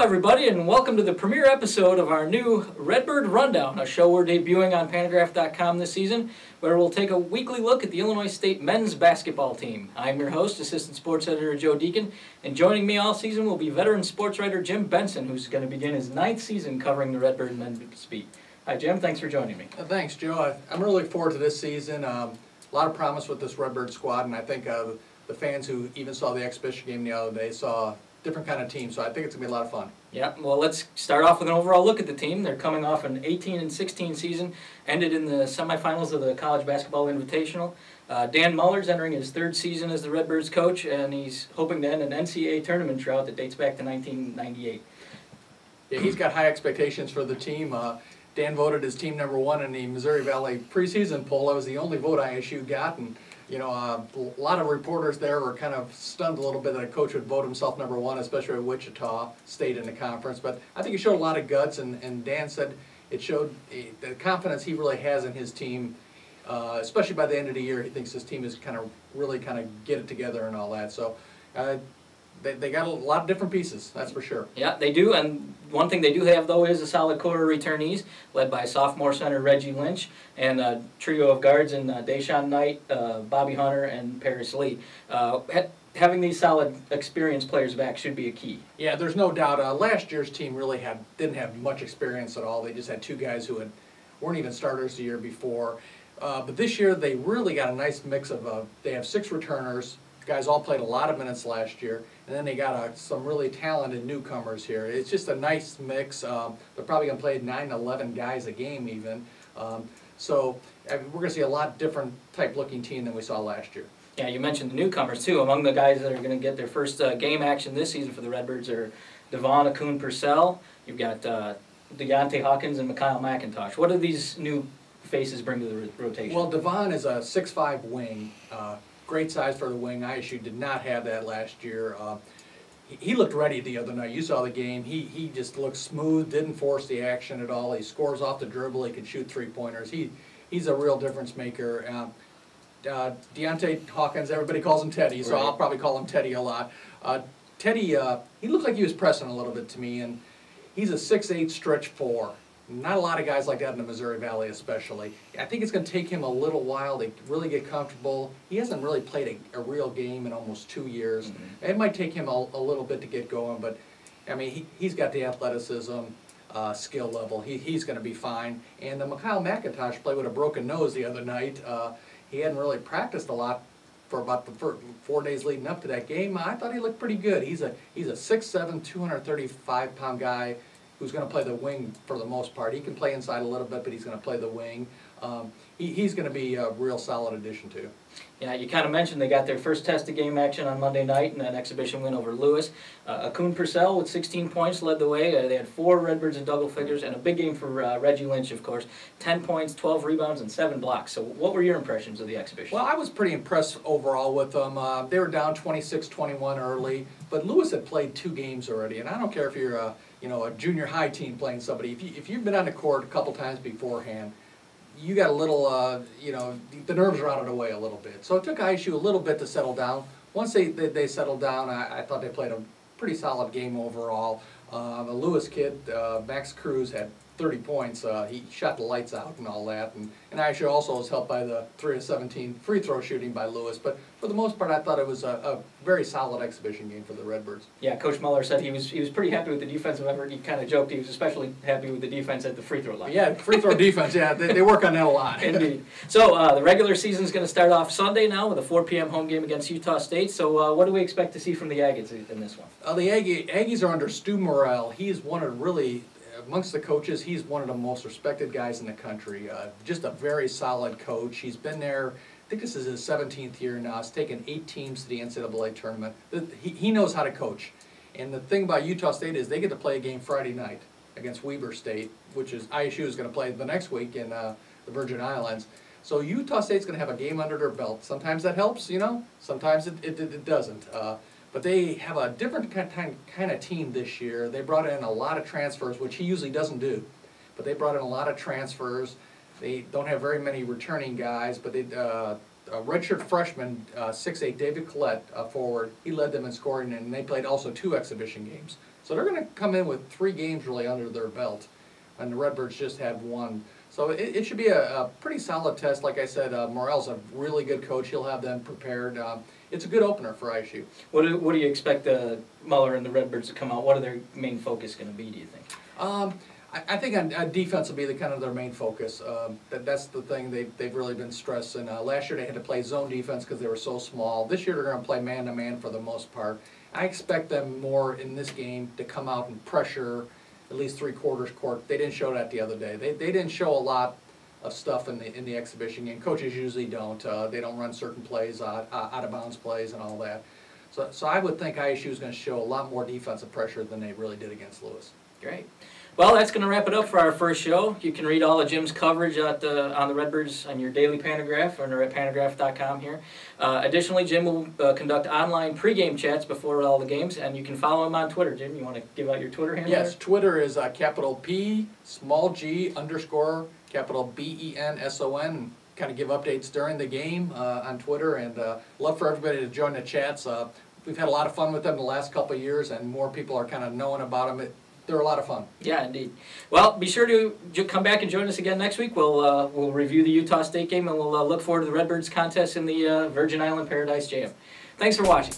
everybody, and welcome to the premiere episode of our new Redbird Rundown, a show we're debuting on Pantagraph.com this season, where we'll take a weekly look at the Illinois State men's basketball team. I'm your host, Assistant Sports Editor Joe Deacon, and joining me all season will be veteran sports writer Jim Benson, who's going to begin his 9th season covering the Redbird men's beat. Hi, Jim. Thanks for joining me. Thanks, Joe. I'm really looking forward to this season. A lot of promise with this Redbird squad, and I think the fans who even saw the exhibition game the other day saw a different kind of team, so I think it's going to be a lot of fun. Yeah, well, let's start off with an overall look at the team. They're coming off an 18-16 season, ended in the semifinals of the College Basketball Invitational. Dan Muller's entering his 3rd season as the Redbirds coach, and he's hoping to end an NCAA tournament drought that dates back to 1998. Yeah, he's got high expectations for the team. Dan voted his team #1 in the Missouri Valley preseason poll. That was the only vote ISU got, and you know, a lot of reporters there were kind of stunned a little bit that a coach would vote himself #1, especially at Wichita State in the conference. But I think he showed a lot of guts, and Dan said it showed the confidence he really has in his team, especially by the end of the year. He thinks his team is really get it together and all that. So they got a lot of different pieces, that's for sure. Yeah, they do, and one thing they do have, though, is a solid core of returnees, led by sophomore center Reggie Lynch, and a trio of guards in Deshaun Knight, Bobby Hunter, and Paris Lee. Having these solid, experienced players back should be a key. Yeah, there's no doubt. Last year's team really didn't have much experience at all. They just had 2 guys who weren't even starters the year before. But this year, they really got a nice mix of, they have 6 returners. Guys all played a lot of minutes last year, and then they got some really talented newcomers here. It's just a nice mix. They're probably going to play 9, 11 guys a game even. So we're going to see a lot different type looking team than we saw last year. Yeah, you mentioned the newcomers too. Among the guys that are going to get their first game action this season for the Redbirds are Devon Akun-Purcell. You've got Deontay Hawkins and Mikhail McIntosh. What do these new faces bring to the rotation? Well, Devon is a 6'5" wing. Great size for the wing. ISU did not have that last year. He looked ready the other night. You saw the game. He just looked smooth, didn't force the action at all. He scores off the dribble. He can shoot 3-pointers. He's a real difference maker. Deontay Hawkins, everybody calls him Teddy, so right. I'll probably call him Teddy a lot. Teddy, he looked like he was pressing a little bit to me, and he's a 6'8" stretch 4. Not a lot of guys like that in the Missouri Valley especially. I think it's going to take him a little while to really get comfortable. He hasn't really played a real game in almost 2 years. Mm-hmm. It might take him a little bit to get going, but I mean, he's got the athleticism, skill level. He's going to be fine. And Mikhail McIntosh played with a broken nose the other night. He hadn't really practiced a lot for about the 4 days leading up to that game. I thought he looked pretty good. He's a 6'7", 235-pound guy who's going to play the wing for the most part. He can play inside a little bit, but he's going to play the wing. He's going to be a real solid addition, too. Yeah, you kind of mentioned they got their first test of game action on Monday night in an exhibition win over Lewis. Akun-Purcell with 16 points led the way. They had 4 Redbirds in double figures, and a big game for Reggie Lynch, of course. 10 points, 12 rebounds, and 7 blocks. So what were your impressions of the exhibition? Well, I was pretty impressed overall with them. They were down 26-21 early, but Lewis had played 2 games already, and I don't care if you're a junior high team playing somebody. If you've been on the court a couple times beforehand, you got a little, the nerves are out of the way a little bit. So it took ISU a little bit to settle down. Once they settled down, I thought they played a pretty solid game overall. The Lewis kid, Max Cruz, had 30 points. He shot the lights out and all that. And ISU also was helped by the 3 of 17 free throw shooting by Lewis. But for the most part, I thought it was a very solid exhibition game for the Redbirds. Yeah, Coach Muller said he was pretty happy with the defensive effort. He kind of joked he was especially happy with the defense at the free throw line. Yeah, free throw defense. Yeah, they work on that a lot. Indeed. So the regular season is going to start off Sunday now with a 4 p.m. home game against Utah State. So what do we expect to see from the Aggies in this one? The Aggies are under Stu Morrell. He's one of amongst the coaches, he's one of the most respected guys in the country. Just a very solid coach. He's been there, I think this is his 17th year now. He's taken 8 teams to the NCAA tournament. He knows how to coach. And the thing about Utah State is they get to play a game Friday night against Weber State, which is ISU is going to play the next week in the Virgin Islands. So Utah State's going to have a game under their belt. Sometimes that helps, sometimes it doesn't. But they have a different kind of team this year. They brought in a lot of transfers, which he usually doesn't do. But they brought in a lot of transfers. They don't have very many returning guys, but they a redshirt freshman, 6'8", David Collette, forward. He led them in scoring, and they played also 2 exhibition games. So they're going to come in with 3 games really under their belt, and the Redbirds just had 1. So it should be a pretty solid test. Like I said, Morrell's a really good coach. He'll have them prepared. It's a good opener for ISU. What do you expect Muller and the Redbirds to come out? What are their main focus going to be, do you think? I think on defense will be the kind of their main focus. That's the thing they've really been stressing. Last year they had to play zone defense because they were so small. This year they're going to play man-to-man for the most part. I expect them more in this game to come out and pressure at least 3/4 court. They didn't show that the other day. They didn't show a lot of stuff in the exhibition game. Coaches usually don't. They don't run certain plays, out of bounds plays and all that. So I would think ISU is going to show a lot more defensive pressure than they really did against Lewis. Great. Well, that's going to wrap it up for our first show. You can read all of Jim's coverage on the Redbirds on your daily Pantagraph or at pantagraph.com here. Additionally, Jim will conduct online pregame chats before all the games, and you can follow him on Twitter. Jim, you want to give out your Twitter handle? Yes, Twitter is capital P, small g, underscore, capital BENSON. Kind of give updates during the game on Twitter, and love for everybody to join the chats. We've had a lot of fun with them the last couple of years, and more people are kind of knowing about them. They're a lot of fun. Yeah, indeed. Well, be sure to come back and join us again next week. We'll review the Utah State game, and we'll look forward to the Redbirds contest in the Virgin Island Paradise Jam. Thanks for watching.